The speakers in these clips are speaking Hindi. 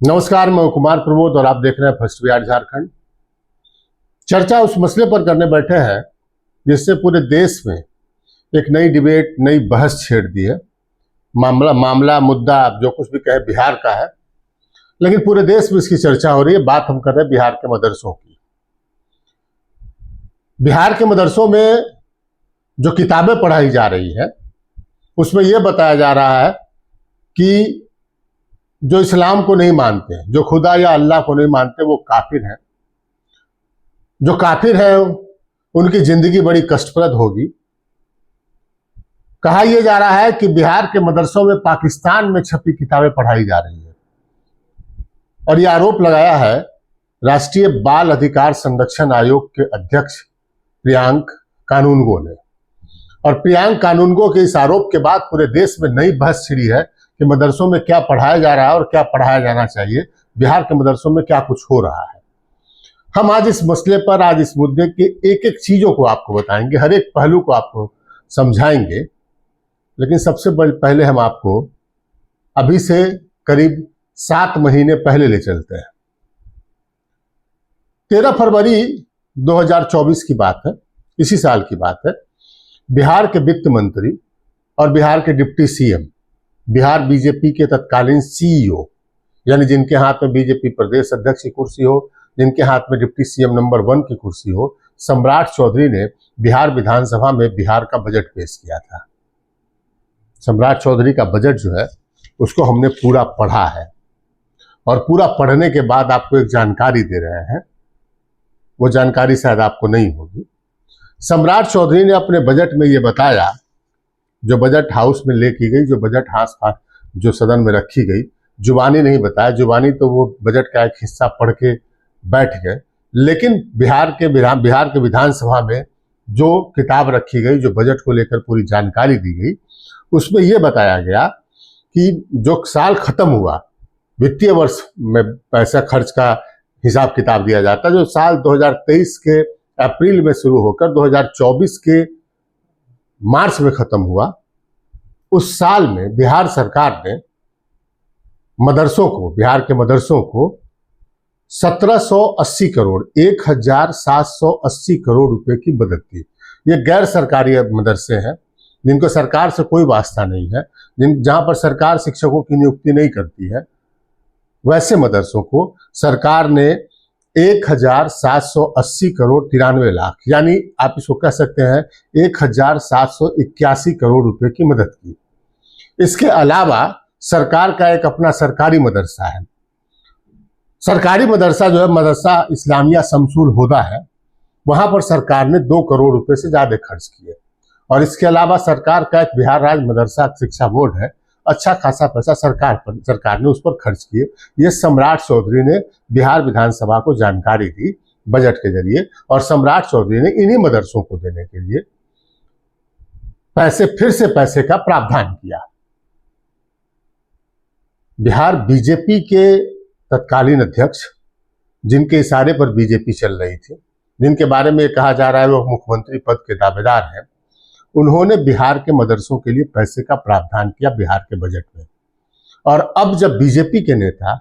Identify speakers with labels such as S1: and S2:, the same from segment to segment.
S1: नमस्कार, मैं कुमार प्रमोद और आप देख रहे हैं फर्स्ट बिहार झारखंड। चर्चा उस मसले पर करने बैठे हैं जिससे पूरे देश में एक नई डिबेट, नई बहस छेड़ दी है। मामला मुद्दा जो कुछ भी कहे बिहार का है, लेकिन पूरे देश में इसकी चर्चा हो रही है। बात हम कर रहे हैं बिहार के मदरसों की। बिहार के मदरसों में जो किताबें पढ़ाई जा रही है उसमें यह बताया जा रहा है कि जो इस्लाम को नहीं मानते, जो खुदा या अल्लाह को नहीं मानते, वो काफिर हैं। जो काफिर हैं उनकी जिंदगी बड़ी कष्टप्रद होगी। कहा यह जा रहा है कि बिहार के मदरसों में पाकिस्तान में छपी किताबें पढ़ाई जा रही है। और यह आरोप लगाया है राष्ट्रीय बाल अधिकार संरक्षण आयोग के अध्यक्ष प्रियांक कानूनगो ने। और प्रियांक कानूनगो के इस आरोप के बाद पूरे देश में नई बहस छिड़ी है कि मदरसों में क्या पढ़ाया जा रहा है और क्या पढ़ाया जाना चाहिए। बिहार के मदरसों में क्या कुछ हो रहा है। हम आज इस मसले पर, आज इस मुद्दे के एक एक चीजों को आपको बताएंगे, हर एक पहलू को आपको समझाएंगे। लेकिन सबसे पहले हम आपको अभी से करीब 7 महीने पहले ले चलते हैं। 13 फरवरी 2024 की बात है, इसी साल की बात है। बिहार के वित्त मंत्री और बिहार के डिप्टी सीएम, बिहार बीजेपी के तत्कालीन सीईओ, यानी जिनके हाथ में बीजेपी प्रदेश अध्यक्ष की कुर्सी हो, जिनके हाथ में डिप्टी सीएम नंबर 1 की कुर्सी हो, सम्राट चौधरी ने बिहार विधानसभा में बिहार का बजट पेश किया था। सम्राट चौधरी का बजट जो है उसको हमने पूरा पढ़ा है और पूरा पढ़ने के बाद आपको एक जानकारी दे रहे हैं। वो जानकारी शायद आपको नहीं होगी। सम्राट चौधरी ने अपने बजट में ये बताया, जो बजट हाउस में ले की गई, जो बजट हाउस जो सदन में रखी गई, जुबानी नहीं बताया। जुबानी तो वो बजट का एक हिस्सा पढ़ के बैठ गए, लेकिन बिहार के विधानसभा में जो किताब रखी गई, जो बजट को लेकर पूरी जानकारी दी गई, उसमें यह बताया गया कि जो साल खत्म हुआ, वित्तीय वर्ष में पैसा खर्च का हिसाब किताब दिया जाता है, जो साल 2023 के अप्रैल में शुरू होकर 2024 के मार्च में खत्म हुआ, उस साल में बिहार सरकार ने मदरसों को, बिहार के मदरसों को 1780 करोड़ 1780 करोड़ रुपए की मदद दी। ये गैर सरकारी मदरसे हैं जिनको सरकार से कोई वास्ता नहीं है, जहां पर सरकार शिक्षकों की नियुक्ति नहीं करती है, वैसे मदरसों को सरकार ने 1780 करोड़ 93 लाख, यानी आप इसको कह सकते हैं 1781 करोड़ रुपए की मदद की। इसके अलावा सरकार का एक अपना सरकारी मदरसा है। सरकारी मदरसा जो है मदरसा इस्लामिया शमसुल हुदा है, वहां पर सरकार ने 2 करोड़ रुपए से ज्यादा खर्च किए। और इसके अलावा सरकार का एक बिहार राज्य मदरसा शिक्षा बोर्ड है, अच्छा खासा पैसा सरकार ने उस पर खर्च किए। ये सम्राट चौधरी ने बिहार विधानसभा को जानकारी दी बजट के जरिए, और सम्राट चौधरी ने इन्हीं मदरसों को देने के लिए फिर से पैसे का प्रावधान किया। बिहार बीजेपी के तत्कालीन अध्यक्ष, जिनके इशारे पर बीजेपी चल रही थी, जिनके बारे में कहा जा रहा है वो मुख्यमंत्री पद के दावेदार हैं, उन्होंने बिहार के मदरसों के लिए पैसे का प्रावधान किया बिहार के बजट में। और अब जब बीजेपी के नेता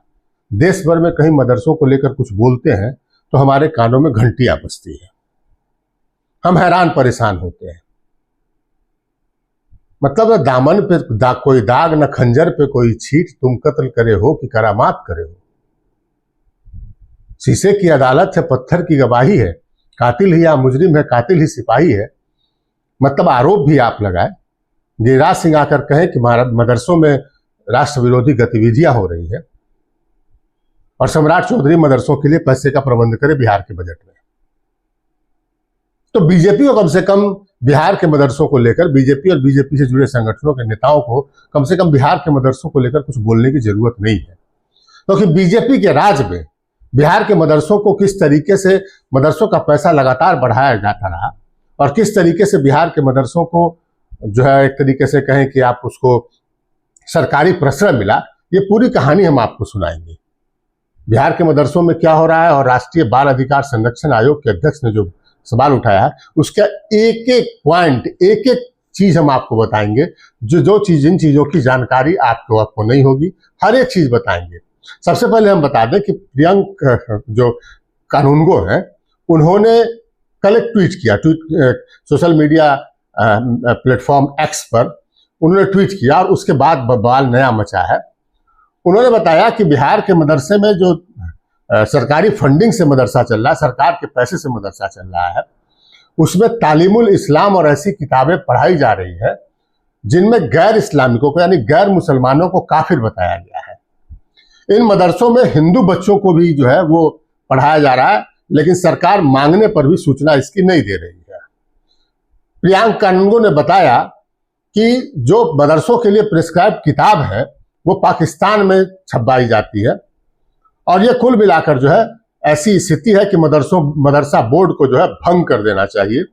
S1: देश भर में कहीं मदरसों को लेकर कुछ बोलते हैं तो हमारे कानों में घंटियां बजती है, हम हैरान परेशान होते हैं। मतलब न दामन पे कोई दाग, न खंजर पे कोई छीट, तुम कत्ल करे हो कि करामात करे हो। शीशे की अदालत है, पत्थर की गवाही है, कातिल ही या मुजरिम है, कातिल ही सिपाही है। मतलब आरोप भी आप लगाए, गिरिराज सिंह आकर कहें कि मदरसों में राष्ट्र विरोधी गतिविधियां हो रही है, और सम्राट चौधरी मदरसों के लिए पैसे का प्रबंध करे बिहार के बजट में। तो बीजेपी को कम से कम बिहार के मदरसों को लेकर, बीजेपी और बीजेपी से जुड़े संगठनों के नेताओं को कम से कम बिहार के मदरसों को लेकर कुछ बोलने की जरूरत नहीं है। क्योंकि बीजेपी के राज में बिहार के मदरसों को किस तरीके से मदरसों का पैसा लगातार बढ़ाया जाता रहा, और किस तरीके से बिहार के मदरसों को जो है एक तरीके से कहें कि आप उसको सरकारी प्रश्रय मिला, ये पूरी कहानी हम आपको सुनाएंगे। बिहार के मदरसों में क्या हो रहा है, और राष्ट्रीय बाल अधिकार संरक्षण आयोग के अध्यक्ष ने जो सवाल उठाया है, उसका एक एक पॉइंट, एक एक चीज हम आपको बताएंगे। जिन चीजों की जानकारी आपको नहीं होगी, हर एक चीज बताएंगे। सबसे पहले हम बता दें कि प्रियंक जो कानूनगो हैं, उन्होंने कल एक ट्वीट किया, सोशल मीडिया प्लेटफॉर्म एक्स पर उन्होंने ट्वीट किया और उसके बाद बवाल नया मचा है। उन्होंने बताया कि बिहार के मदरसे में जो सरकारी फंडिंग से मदरसा चल रहा है, सरकार के पैसे से मदरसा चल रहा है, उसमें तालीमुल इस्लाम और ऐसी किताबें पढ़ाई जा रही है जिनमें गैर इस्लामिकों को यानी गैर मुसलमानों को काफिर बताया गया है। इन मदरसों में हिंदू बच्चों को भी जो है वो पढ़ाया जा रहा है, लेकिन सरकार मांगने पर भी सूचना इसकी नहीं दे रही है। प्रियंक कानूनगो ने बताया कि जो मदरसों के लिए प्रिस्क्राइब किताब है वो पाकिस्तान में छपवाई जाती है और ये कुल मिलाकर जो है ऐसी स्थिति है कि मदरसा बोर्ड को जो है भंग कर देना चाहिए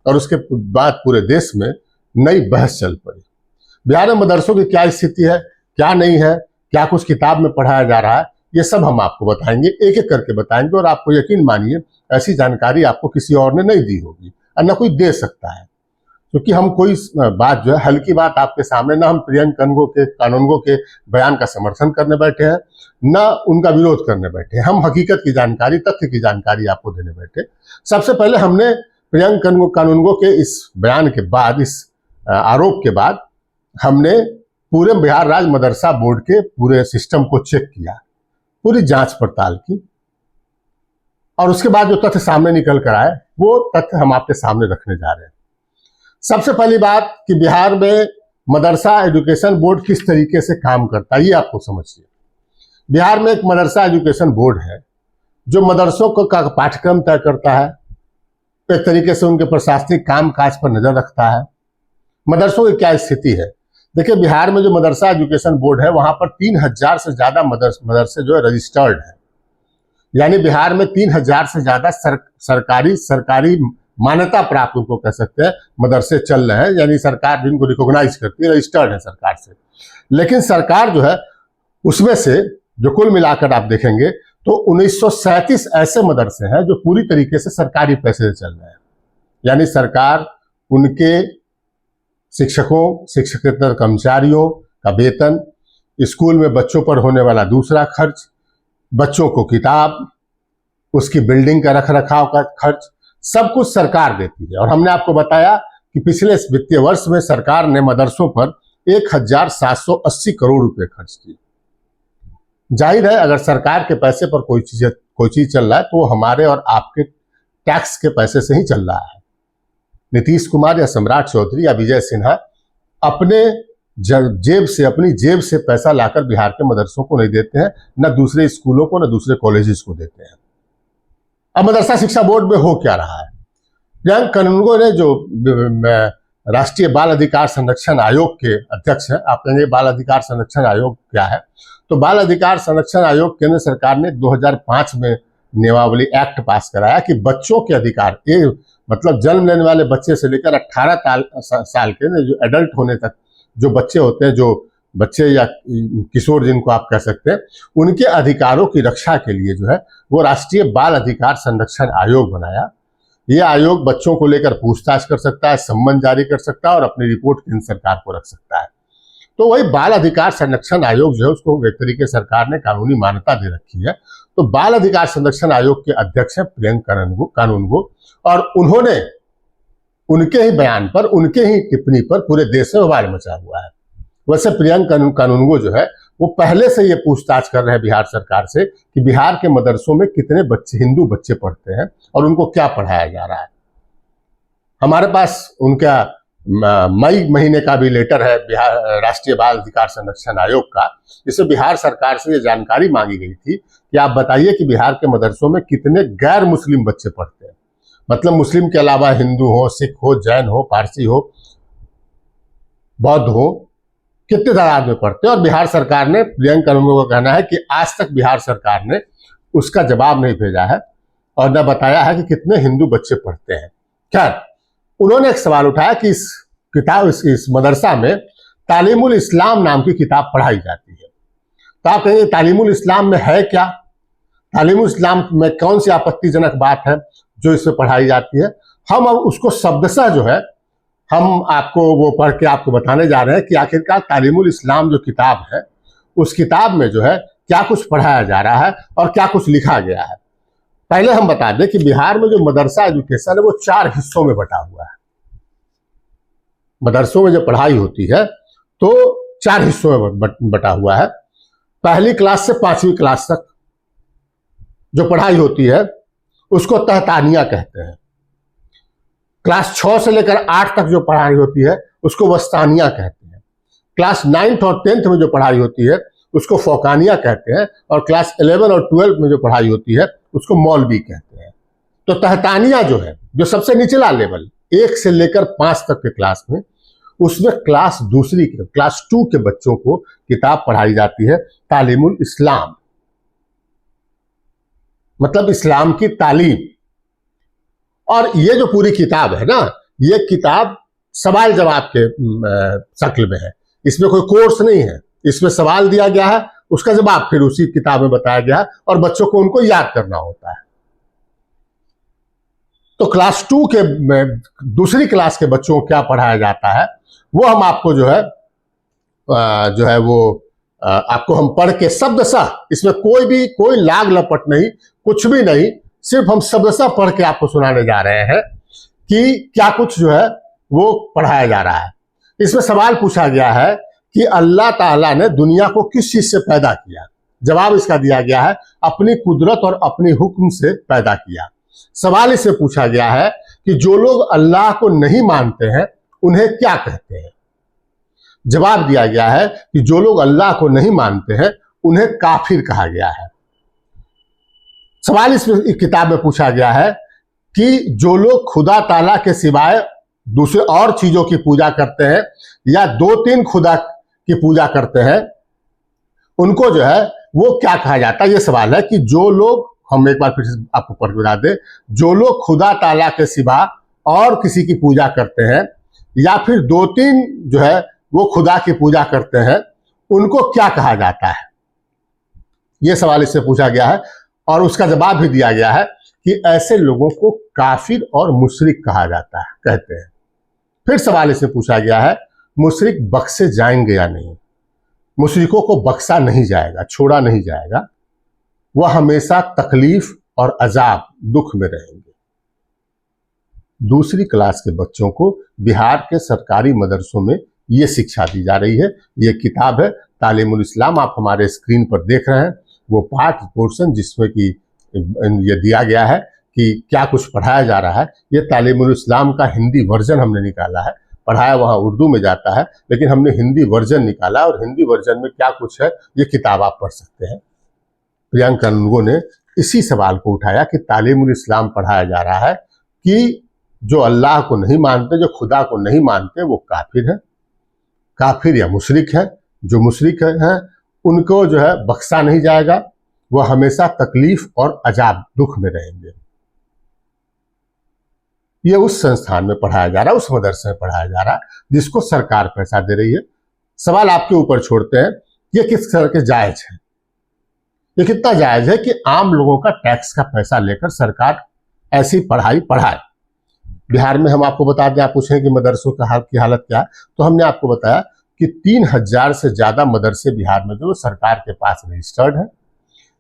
S1: और उसके बाद पूरे देश में नई बहस चल पड़ी। बिहार में मदरसों की क्या स्थिति है, क्या नहीं है, क्या कुछ किताब में पढ़ाया जा रहा है, ये सब हम आपको बताएंगे, एक एक करके बताएंगे। और आपको यकीन मानिए ऐसी जानकारी आपको किसी और ने नहीं दी होगी और न कोई दे सकता है, क्योंकि हम कोई बात जो है हल्की बात आपके सामने, ना हम प्रियंक कानूनगो के बयान का समर्थन करने बैठे हैं, ना उनका विरोध करने बैठे हैं। हम हकीकत की जानकारी, तथ्य की जानकारी आपको देने बैठे। सबसे पहले हमने प्रियंक कानूनगो के इस बयान के बाद, इस आरोप के बाद, हमने पूरे बिहार राज्य मदरसा बोर्ड के पूरे सिस्टम को चेक किया, पूरी जांच पड़ताल की और उसके बाद जो तथ्य सामने निकल कर आए वो तथ्य हम आपके सामने रखने जा रहे हैं। सबसे पहली बात कि बिहार में मदरसा एजुकेशन बोर्ड किस तरीके से काम करता है ये आपको समझिए। बिहार में एक मदरसा एजुकेशन बोर्ड है जो मदरसों का पाठ्यक्रम तय करता है, एक तरीके से उनके प्रशासनिक काम काज पर नजर रखता है। मदरसों की क्या स्थिति है, देखिए बिहार में जो मदरसा एजुकेशन बोर्ड है वहां पर 3000 से ज्यादा मदरसे जो है रजिस्टर्ड है, यानी बिहार में 3000 से ज्यादा सरकारी मान्यता प्राप्त उनको कह सकते हैं मदरसे चल रहे हैं, यानी सरकार जिनको रिकॉग्नाइज करती है, रजिस्टर्ड है सरकार से। लेकिन सरकार जो है उसमें से जो कुल मिलाकर आप देखेंगे तो 1937 ऐसे मदरसे हैं जो पूरी तरीके से सरकारी पैसे से चल रहे हैं, यानी सरकार उनके शिक्षकों, शिक्षकेतर कर्मचारियों का वेतन, स्कूल में बच्चों पर होने वाला दूसरा खर्च, बच्चों को किताब, उसकी बिल्डिंग का रखरखाव का खर्च, सब कुछ सरकार देती है। और हमने आपको बताया कि पिछले वित्तीय वर्ष में सरकार ने मदरसों पर 1780 करोड़ रुपए खर्च किए। जाहिर है अगर सरकार के पैसे पर कोई चीज चल रहा है तो वो हमारे और आपके टैक्स के पैसे से ही चल रहा है। नीतीश कुमार या सम्राट चौधरी या विजय सिन्हा अपनी जेब से पैसा लाकर बिहार के मदरसों को नहीं देते हैं, न दूसरे स्कूलों को, न दूसरे कॉलेजेस को देते हैं। अब मदरसा शिक्षा बोर्ड में हो क्या रहा है? प्रियंक कानूनगो ने, जो राष्ट्रीय बाल अधिकार संरक्षण आयोग के अध्यक्ष हैं, आप कहेंगे बाल अधिकार संरक्षण आयोग क्या है? तो बाल अधिकार संरक्षण आयोग केंद्र सरकार ने 2005 में नियमावली एक्ट पास कराया कि बच्चों के अधिकार, मतलब जन्म लेने वाले बच्चे से लेकर 18 साल के जो एडल्ट होने तक जो बच्चे होते हैं, जो बच्चे या किशोर जिनको आप कह सकते हैं, उनके अधिकारों की रक्षा के लिए जो है वो राष्ट्रीय बाल अधिकार संरक्षण आयोग बनाया। ये आयोग बच्चों को लेकर पूछताछ कर सकता है, सम्मन जारी कर सकता है और अपनी रिपोर्ट केंद्र सरकार को रख सकता है। तो वही बाल अधिकार संरक्षण आयोग जो है उसको एक तरीके सरकार ने कानूनी मान्यता दे रखी है। तो बाल अधिकार संरक्षण आयोग के अध्यक्ष हैं प्रियंक कानूनगो, और उन्होंने उनके ही बयान पर, उनके ही टिप्पणी पर पूरे देश में बवाल मचा हुआ है। वैसे प्रियंक कानूनगो जो है वो पहले से ये पूछताछ कर रहे हैं बिहार सरकार से कि बिहार के मदरसों में कितने बच्चे, हिंदू बच्चे पढ़ते हैं और उनको क्या पढ़ाया जा रहा है। हमारे पास उनका मई महीने का भी लेटर है बिहार राष्ट्रीय बाल अधिकार संरक्षण आयोग का, जिसमें बिहार सरकार से ये जानकारी मांगी गई थी कि आप बताइए कि बिहार के मदरसों में कितने गैर मुस्लिम बच्चे पढ़ते हैं, मतलब मुस्लिम के अलावा हिंदू हो, सिख हो, जैन हो, पारसी हो, बौद्ध हो, कितने तादाद में पढ़ते हैं। और बिहार सरकार ने, प्रियंक कानूनगो का कहना है कि आज तक बिहार सरकार ने उसका जवाब नहीं भेजा है और न बताया है कि कितने हिंदू बच्चे पढ़ते हैं। खैर, उन्होंने एक सवाल उठाया कि इस किताब, इस मदरसा में तालीमुल इस्लाम नाम की किताब पढ़ाई जाती है। तो आप कहेंगे तालीमुल इस्लाम में है क्या? तालीमुल इस्लाम में कौन सी आपत्तिजनक बात है जो इसमें पढ़ाई जाती है? हम अब उसको शब्दशः जो है हम आपको वो पढ़ के आपको बताने जा रहे हैं कि आखिरकार तालीमुल इस्लाम जो किताब है उस किताब में जो है क्या कुछ पढ़ाया जा रहा है और क्या कुछ लिखा गया है। पहले हम बता दें कि बिहार में जो मदरसा एजुकेशन है वो 4 हिस्सों में बटा हुआ है। मदरसों में जो पढ़ाई होती है तो 4 हिस्सों में बटा हुआ है। पहली क्लास से 5वीं क्लास तक जो पढ़ाई होती है उसको तहतानिया कहते हैं। क्लास 6 से लेकर 8 तक जो पढ़ाई होती है उसको वस्तानिया कहते हैं। क्लास 9th और 10th में जो पढ़ाई होती है उसको फौकानिया कहते हैं। और क्लास 11 और 12 में जो पढ़ाई होती है उसको मौलवी कहते हैं। तो तहतानिया जो है, जो सबसे निचला लेवल 1 से लेकर 5 तक के क्लास में, उसमें क्लास 2 के बच्चों को किताब पढ़ाई जाती है तालीमुल इस्लाम, मतलब इस्लाम की तालीम। और ये जो पूरी किताब है ना, ये किताब सवाल जवाब के शक्ल में है। इसमें कोई कोर्स नहीं है, इसमें सवाल दिया गया है, उसका जवाब फिर उसी किताब में बताया गया है और बच्चों को उनको याद करना होता है। तो क्लास 2 के दूसरी क्लास के बच्चों को क्या पढ़ाया जाता है वो हम आपको जो है वो आपको हम पढ़ के शब्दशः, इसमें कोई लाग लपट नहीं, कुछ भी नहीं, सिर्फ हम शब्दशः पढ़ के आपको सुनाने जा रहे हैं कि क्या कुछ जो है वो पढ़ाया जा रहा है। इसमें सवाल पूछा गया है कि अल्लाह ताला ने दुनिया को किस चीज से पैदा किया। जवाब इसका दिया गया है अपनी कुदरत और अपनी हुक्म से पैदा किया। सवाल इससे पूछा गया है कि जो लोग अल्लाह को नहीं मानते हैं उन्हें क्या कहते हैं। जवाब दिया गया है कि जो लोग अल्लाह को नहीं मानते हैं उन्हें काफिर कहा गया है। सवाल इस किताब में पूछा गया है कि जो लोग खुदा ताला के सिवाय दूसरे और चीजों की पूजा करते हैं या 2-3 खुदा की पूजा करते हैं उनको जो है वो क्या कहा जाता है। ये सवाल है कि जो लोग, हम एक बार फिर से आपको पढ़ बता दें, जो लोग खुदा ताला के सिवा और किसी की पूजा करते हैं या फिर 2-3 जो है वो खुदा की पूजा करते हैं उनको क्या कहा जाता है। यह सवाल इससे पूछा गया है और उसका जवाब भी दिया गया है कि ऐसे लोगों को काफिर और मुशरिक कहा जाता है, कहते हैं। फिर सवाल इससे पूछा गया है मुशरिक बख्शे जाएंगे या नहीं। मुशरिकों को बख्शा नहीं जाएगा, छोड़ा नहीं जाएगा, वह हमेशा तकलीफ और अजाब, दुख में रहेंगे। दूसरी क्लास के बच्चों को बिहार के सरकारी मदरसों में ये शिक्षा दी जा रही है। ये किताब है तालीमुल इस्लाम, आप हमारे स्क्रीन पर देख रहे हैं वो पाठ पोर्शन जिसमें कि ये दिया गया है कि क्या कुछ पढ़ाया जा रहा है। ये तालीमुल इस्लाम का हिंदी वर्जन हमने निकाला है। पढ़ाया वहाँ उर्दू में जाता है लेकिन हमने हिंदी वर्जन निकाला और हिंदी वर्जन में क्या कुछ है ये किताब आप पढ़ सकते हैं। प्रियंका लोगों ने इसी सवाल को उठाया कि तालीमुल इस्लाम पढ़ाया जा रहा है कि जो अल्लाह को नहीं मानते, जो खुदा को नहीं मानते, वो काफिर हैं, काफिर या मुशरिक है। जो मुशरिक हैं उनको जो है बख्शा नहीं जाएगा, वह हमेशा तकलीफ और अजाब, दुख में रहेंगे। ये उस संस्थान में पढ़ाया जा रहा है, उस मदरसे में पढ़ाया जा रहा है जिसको सरकार पैसा दे रही है। सवाल आपके ऊपर छोड़ते हैं, ये किस तरह के जायज है, ये कितना जायज है कि आम लोगों का टैक्स का पैसा लेकर सरकार ऐसी पढ़ाई पढ़ाए। बिहार में हम आपको बता दें, आप पूछें कि मदरसों की हालत क्या है, तो हमने आपको बताया कि 3000 से ज्यादा मदरसे बिहार में जो सरकार के पास रजिस्टर्ड है,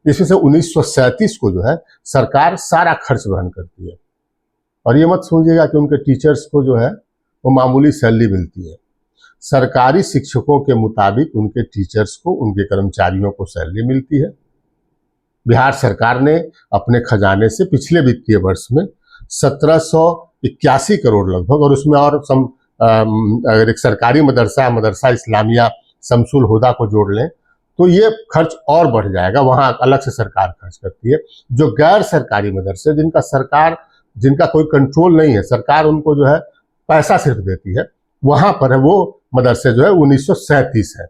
S1: जिसमें से 1937 को जो है सरकार सारा खर्च वहन करती है। और ये मत समझिएगा कि उनके टीचर्स को जो है वो मामूली सैलरी मिलती है। सरकारी शिक्षकों के मुताबिक उनके टीचर्स को, उनके कर्मचारियों को सैलरी मिलती है। बिहार सरकार ने अपने खजाने से पिछले वित्तीय वर्ष में 1781 करोड़ लगभग, और उसमें और अगर एक सरकारी मदरसा इस्लामिया शमसुल हुदा को जोड़ लें तो ये खर्च और बढ़ जाएगा, वहाँ अलग से सरकार खर्च करती है। जो गैर सरकारी मदरसे जिनका कोई कंट्रोल नहीं है, सरकार उनको जो है पैसा सिर्फ देती है, वहां पर है वो मदरसे जो है 1937 है।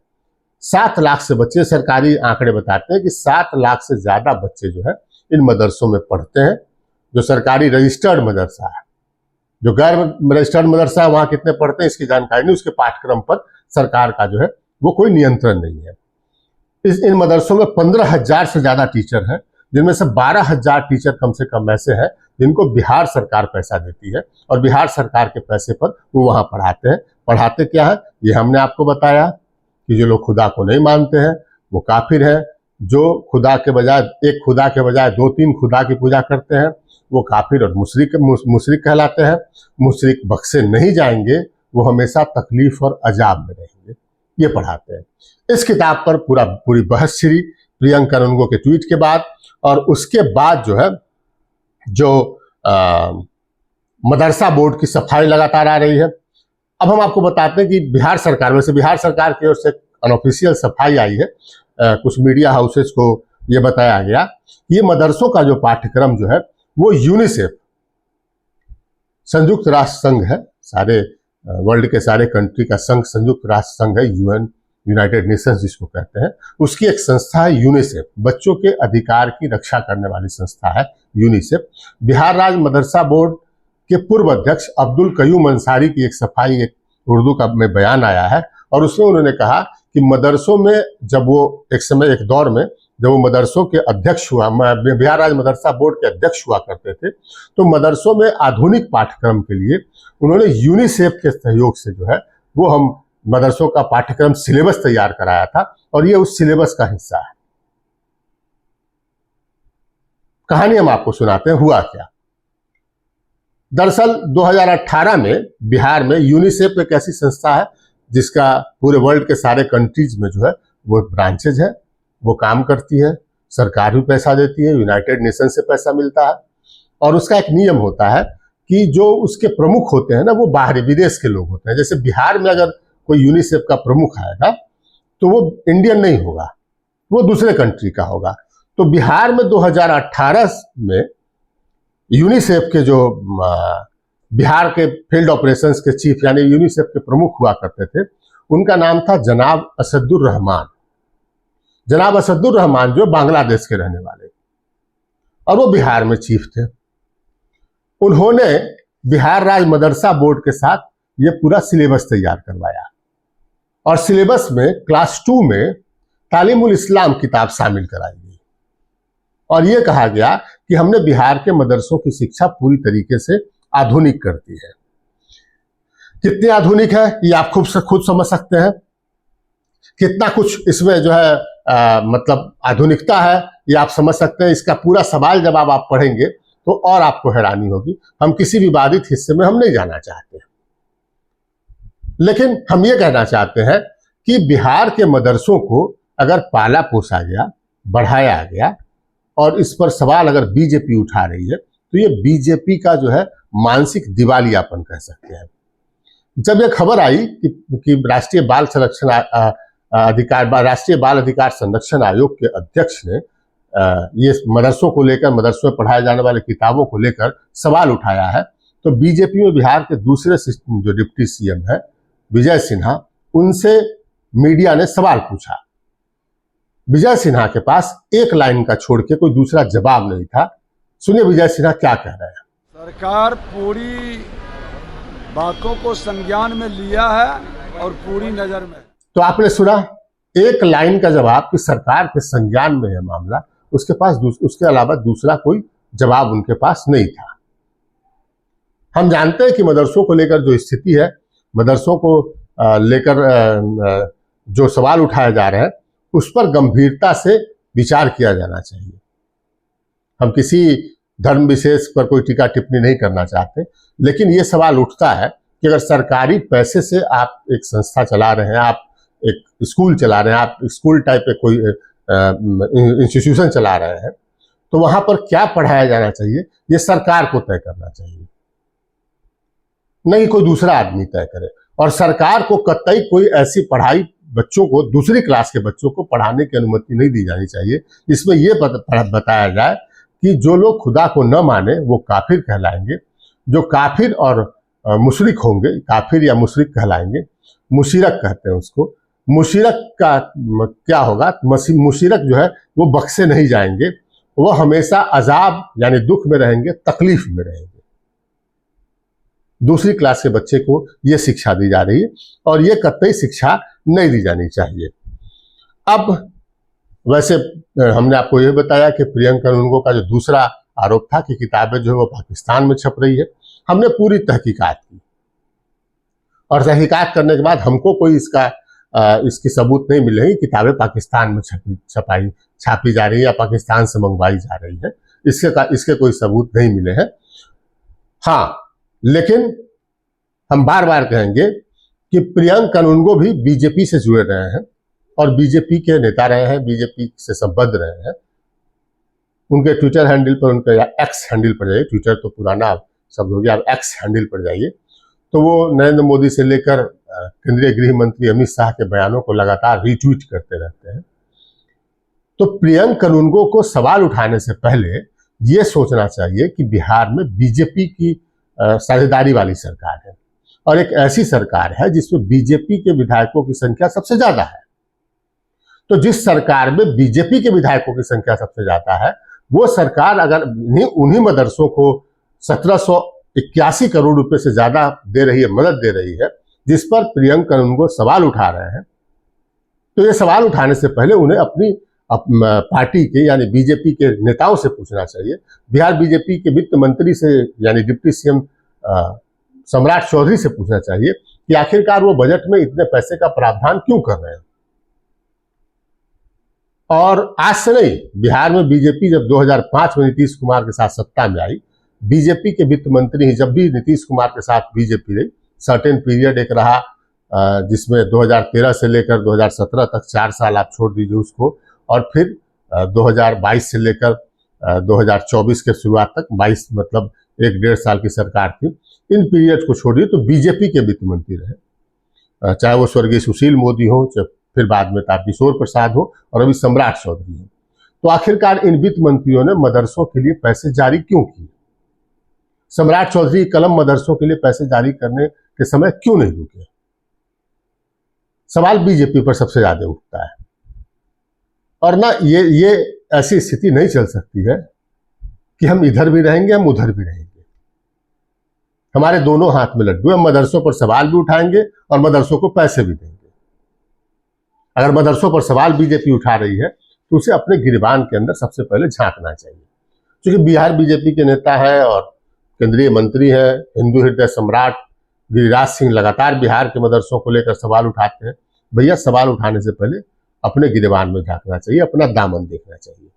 S1: 7 लाख से बच्चे, सरकारी आंकड़े बताते हैं कि 7 लाख से ज्यादा बच्चे जो है इन मदरसों में पढ़ते हैं। जो सरकारी रजिस्टर्ड मदरसा है, जो गैर रजिस्टर्ड मदरसा है वहां कितने पढ़ते हैं इसकी जानकारी नहीं, उसके पाठ्यक्रम पर सरकार का जो है वो कोई नियंत्रण नहीं है। इन मदरसों में 15,000 से ज्यादा टीचर हैं, जिनमें से 12,000 टीचर कम से कम ऐसे हैं जिनको बिहार सरकार पैसा देती है और बिहार सरकार के पैसे पर वो वहां पढ़ाते हैं। पढ़ाते क्या है ये हमने आपको बताया कि जो लोग खुदा को नहीं मानते हैं वो काफिर हैं, जो खुदा के बजाय एक खुदा के बजाय 2-3 खुदा की पूजा करते हैं वो काफिर और मुशरिक कहलाते हैं। मुशरिक बख्शे नहीं जाएंगे, वो हमेशा तकलीफ और अजाब में रहेंगे, ये पढ़ाते हैं। इस किताब पर पूरी बहस छिड़ी प्रियंका रनगो के ट्वीट के बाद, और उसके बाद जो है मदरसा बोर्ड की सफाई लगातार आ रही है। अब हम आपको बताते हैं कि बिहार सरकार में से बिहार सरकार की ओर से अनऑफिशियल सफाई आई है। कुछ मीडिया हाउसेस को ये बताया गया कि ये मदरसों का जो पाठ्यक्रम जो है वो यूनिसेफ, संयुक्त राष्ट्र संघ है, सारे वर्ल्ड के सारे कंट्री का संघ संयुक्त राष्ट्र संघ है, यूएन, यूनाइटेड नेशंस जिसको कहते हैं, उसकी एक संस्था है यूनिसेफ, बच्चों के अधिकार की रक्षा करने वाली संस्था है यूनिसेफ। बिहार राज्य मदरसा बोर्ड के पूर्व अध्यक्ष अब्दुल कयूम अंसारी की एक सफाई एक उर्दू का में बयान आया है, और उसमें उन्होंने कहा कि मदरसों में जब वो एक दौर में जब वो मदरसों के अध्यक्ष हुआ, बिहार राज्य मदरसा बोर्ड के अध्यक्ष हुआ करते थे, तो मदरसों में आधुनिक पाठ्यक्रम के लिए उन्होंने यूनिसेफ के सहयोग से जो है वो हम मदरसों का पाठ्यक्रम सिलेबस तैयार कराया था, और ये उस सिलेबस का हिस्सा है। कहानी हम आपको सुनाते हैं, हुआ क्या। दरअसल 2018 में बिहार में यूनिसेफ एक ऐसी संस्था है जिसका पूरे वर्ल्ड के सारे कंट्रीज में जो है वो ब्रांचेज है, वो काम करती है, सरकार भी पैसा देती है, यूनाइटेड नेशन से पैसा मिलता है, और उसका एक नियम होता है कि जो उसके प्रमुख होते हैं ना वो बाहरी विदेश के लोग होते हैं। जैसे बिहार में अगर कोई यूनिसेफ का प्रमुख आएगा तो वो इंडियन नहीं होगा, वो दूसरे कंट्री का होगा। तो बिहार में 2018 में यूनिसेफ के जो बिहार के फील्ड ऑपरेशंस के चीफ यानी यूनिसेफ के प्रमुख हुआ करते थे, उनका नाम था जनाब असदुर रहमान। जनाब असदुर रहमान जो बांग्लादेश के रहने वाले, और वो बिहार में चीफ थे। उन्होंने बिहार राज्य मदरसा बोर्ड के साथ ये पूरा सिलेबस तैयार करवाया, और सिलेबस में क्लास 2 में तालीमुल इस्लाम किताब शामिल कराई गई, और ये कहा गया कि हमने बिहार के मदरसों की शिक्षा पूरी तरीके से आधुनिक कर दी है। कितनी आधुनिक है ये आप खुद समझ सकते हैं, कितना कुछ इसमें जो है मतलब आधुनिकता है ये आप समझ सकते हैं। इसका पूरा सवाल जवाब आप पढ़ेंगे तो और आपको हैरानी होगी। हम किसी विवादित हिस्से में हम नहीं जाना चाहते, लेकिन हम ये कहना चाहते हैं कि बिहार के मदरसों को अगर पाला पोसा गया, बढ़ाया गया, और इस पर सवाल अगर बीजेपी उठा रही है तो ये बीजेपी का जो है मानसिक दिवालियापन कह सकते हैं। जब ये खबर आई कि राष्ट्रीय बाल अधिकार संरक्षण आयोग के अध्यक्ष ने ये मदरसों को लेकर, मदरसों में पढ़ाए जाने वाले किताबों को लेकर सवाल उठाया है, तो बीजेपी में बिहार के दूसरे जो डिप्टी सीएम है विजय सिन्हा, उनसे मीडिया ने सवाल पूछा। विजय सिन्हा के पास एक लाइन का छोड़ के कोई दूसरा जवाब नहीं था। सुनिए विजय सिन्हा क्या कह रहे हैं।
S2: सरकार पूरी बातों को संज्ञान में लिया है और पूरी नजर में।
S1: तो आपने सुना, एक लाइन का जवाब कि सरकार के संज्ञान में है मामला, उसके पास उसके अलावा दूसरा कोई जवाब उनके पास नहीं था। हम जानते हैं कि मदरसों को लेकर जो स्थिति है, मदरसों को लेकर जो सवाल उठाए जा रहे हैं उस पर गंभीरता से विचार किया जाना चाहिए। हम किसी धर्म विशेष पर कोई टीका टिप्पणी नहीं करना चाहते, लेकिन ये सवाल उठता है कि अगर सरकारी पैसे से आप एक संस्था चला रहे हैं, आप एक स्कूल चला रहे हैं, आप स्कूल टाइप के कोई इंस्टीट्यूशन चला रहे हैं, तो वहां पर क्या पढ़ाया जाना चाहिए ये सरकार को तय करना चाहिए, नहीं कोई दूसरा आदमी तय करे। और सरकार को कतई कोई ऐसी पढ़ाई बच्चों को, दूसरी क्लास के बच्चों को पढ़ाने की अनुमति नहीं दी जानी चाहिए। इसमें यह बताया जाए कि जो लोग खुदा को न माने वो काफिर कहलाएंगे, जो काफिर और मुशरिक होंगे, काफिर या मुशरिक कहलाएंगे। मुशीरक कहते हैं उसको। मुशीरक का क्या होगा, मुशीरक जो है वो बख्शे नहीं जाएंगे, वो हमेशा अजाब यानी दुख में रहेंगे, तकलीफ में रहेंगे। दूसरी क्लास के बच्चे को यह शिक्षा दी जा रही है, और ये कतई शिक्षा नहीं दी जानी चाहिए। अब वैसे हमने आपको यह बताया कि प्रियंका रनगो का जो दूसरा आरोप था कि किताबें जो है वो पाकिस्तान में छप रही है। हमने पूरी तहकीकात की, और तहकीकात करने के बाद हमको कोई इसका इसकी सबूत नहीं मिले हैं। किताबें पाकिस्तान में छापी जा रही है या पाकिस्तान से मंगवाई जा रही है, इसके कोई सबूत नहीं मिले हैं। हाँ, लेकिन हम बार बार कहेंगे कि प्रियंक कानूनगो भी बीजेपी से जुड़े रहे हैं और बीजेपी के नेता रहे हैं, बीजेपी से संबद्ध रहे हैं। उनके ट्विटर हैंडल पर, उनके या एक्स हैंडल पर जाइए, ट्विटर तो पुराना शब्द हो गया, अब एक्स हैंडल पर जाइए तो वो नरेंद्र मोदी से लेकर केंद्रीय गृह मंत्री अमित शाह के बयानों को लगातार रीट्वीट करते रहते हैं। तो प्रियंक कानूनगो को सवाल उठाने से पहले ये सोचना चाहिए कि बिहार में बीजेपी की साझेदारी वाली सरकार है और एक ऐसी सरकार है जिसमें बीजेपी के विधायकों की संख्या सबसे ज्यादा है। तो जिस सरकार में बीजेपी के विधायकों की संख्या सबसे ज्यादा है, वो सरकार अगर उन्हीं मदरसों को 1781 करोड़ रुपए से ज्यादा दे रही है, मदद दे रही है, जिस पर प्रियंक कानूनगो सवाल उठा रहे हैं, तो ये सवाल उठाने से पहले उन्हें अपनी पार्टी के यानी बीजेपी के नेताओं से पूछना चाहिए। बिहार बीजेपी के वित्त मंत्री से यानी डिप्टी सीएम सम्राट चौधरी से पूछना चाहिए कि आखिरकार वो बजट में इतने पैसे का प्रावधान क्यों कर रहे हैं। और आज से नहीं, बिहार में बीजेपी जब 2005 में नीतीश कुमार के साथ सत्ता में आई, बीजेपी के वित्त मंत्री ही, जब भी नीतीश कुमार के साथ बीजेपी रही, सर्टेन पीरियड एक रहा जिसमें 2013 से लेकर 2017 तक 4 साल आप छोड़ दीजिए उसको, और फिर 2022 से लेकर 2024 के शुरुआत तक 22 मतलब 1-1.5 साल की सरकार थी। इन पीरियड को छोड़िए तो बीजेपी के वित्त मंत्री रहे, चाहे वो स्वर्गीय सुशील मोदी हो, फिर बाद में तारकिशोर प्रसाद हो और अभी सम्राट चौधरी हो। तो आखिरकार इन वित्त मंत्रियों ने मदरसों के लिए पैसे जारी क्यों किए? सम्राट चौधरी कलम मदरसों के लिए पैसे जारी करने के समय क्यों नहीं रुके? सवाल बीजेपी पर सबसे ज्यादा उठता है। और ना ये ऐसी स्थिति नहीं चल सकती है कि हम इधर भी रहेंगे हम उधर भी रहेंगे। हमारे दोनों हाथ में लड्डू, हम मदरसों पर सवाल भी उठाएंगे और मदरसों को पैसे भी देंगे। अगर मदरसों पर सवाल बीजेपी उठा रही है तो उसे अपने गिरबान के अंदर सबसे पहले झांकना चाहिए। क्योंकि बिहार बीजेपी के नेता है और केंद्रीय मंत्री है, हिंदू हृदय सम्राट गिरिराज सिंह लगातार बिहार के मदरसों को लेकर सवाल उठाते हैं। भैया, सवाल उठाने से पहले अपने गिरबान में झांकना चाहिए, अपना दामन देखना चाहिए।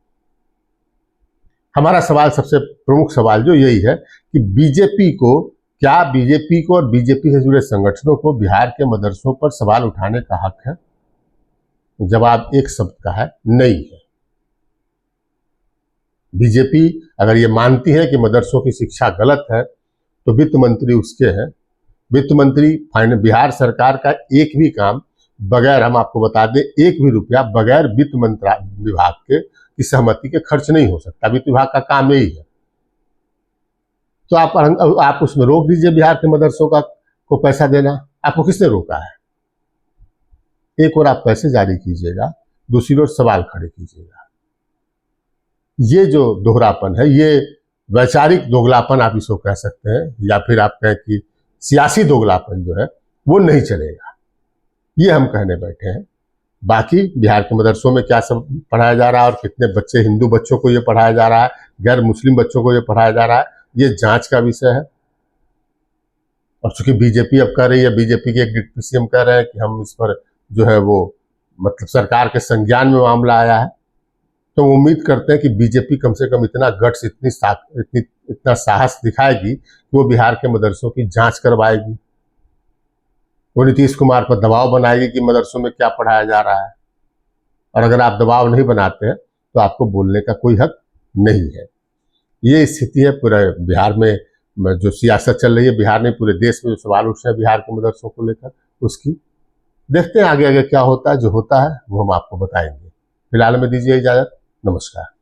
S1: हमारा सवाल, सबसे प्रमुख सवाल जो यही है कि बीजेपी को और बीजेपी से जुड़े संगठनों को बिहार के मदरसों पर सवाल उठाने का हक है? जवाब एक शब्द का है, नहीं है। बीजेपी अगर ये मानती है कि मदरसों की शिक्षा गलत है तो वित्त मंत्री उसके हैं। वित्त मंत्री बिहार सरकार का एक भी काम बगैर, हम आपको बता दें, एक भी रुपया बगैर वित्त विभाग के की सहमति के खर्च नहीं हो सकता। वित्त विभाग का काम यही है। तो आप उसमें रोक दीजिए बिहार के मदरसों को पैसा देना। आपको किसने रोका है? एक और आप पैसे जारी कीजिएगा, दूसरी ओर सवाल खड़े कीजिएगा। ये जो दोहरापन है, ये वैचारिक दोगलापन आप इसको कह सकते हैं, या फिर आप कहें कि सियासी दोगलापन जो है वो नहीं चलेगा। ये हम कहने बैठे हैं। बाकी बिहार के मदरसों में क्या सब पढ़ाया जा रहा है और कितने बच्चे, हिंदू बच्चों को ये पढ़ाया जा रहा है, गैर मुस्लिम बच्चों को ये पढ़ाया जा रहा है, ये जांच का विषय है। और चूंकि बीजेपी अब कह रही है, बीजेपी के एक डिप्टी सीएम कह रहे हैं कि हम इस पर जो है वो मतलब सरकार के संज्ञान में मामला आया है, तो उम्मीद करते हैं कि बीजेपी कम से कम इतना गट्स, इतना साहस दिखाएगी कि वो बिहार के मदरसों की जांच करवाएगी। वो नीतीश कुमार पर दबाव बनाएगी कि मदरसों में क्या पढ़ाया जा रहा है। और अगर आप दबाव नहीं बनाते हैं तो आपको बोलने का कोई हक नहीं है। ये स्थिति है पूरे बिहार में जो सियासत चल रही है, बिहार में पूरे देश में जो सवाल उठ रहे हैं बिहार के मदरसों को लेकर, उसकी देखते हैं आगे आगे क्या होता है। जो होता है वो हम आपको बताएंगे। फिलहाल में दीजिए इजाजत। नमस्कार।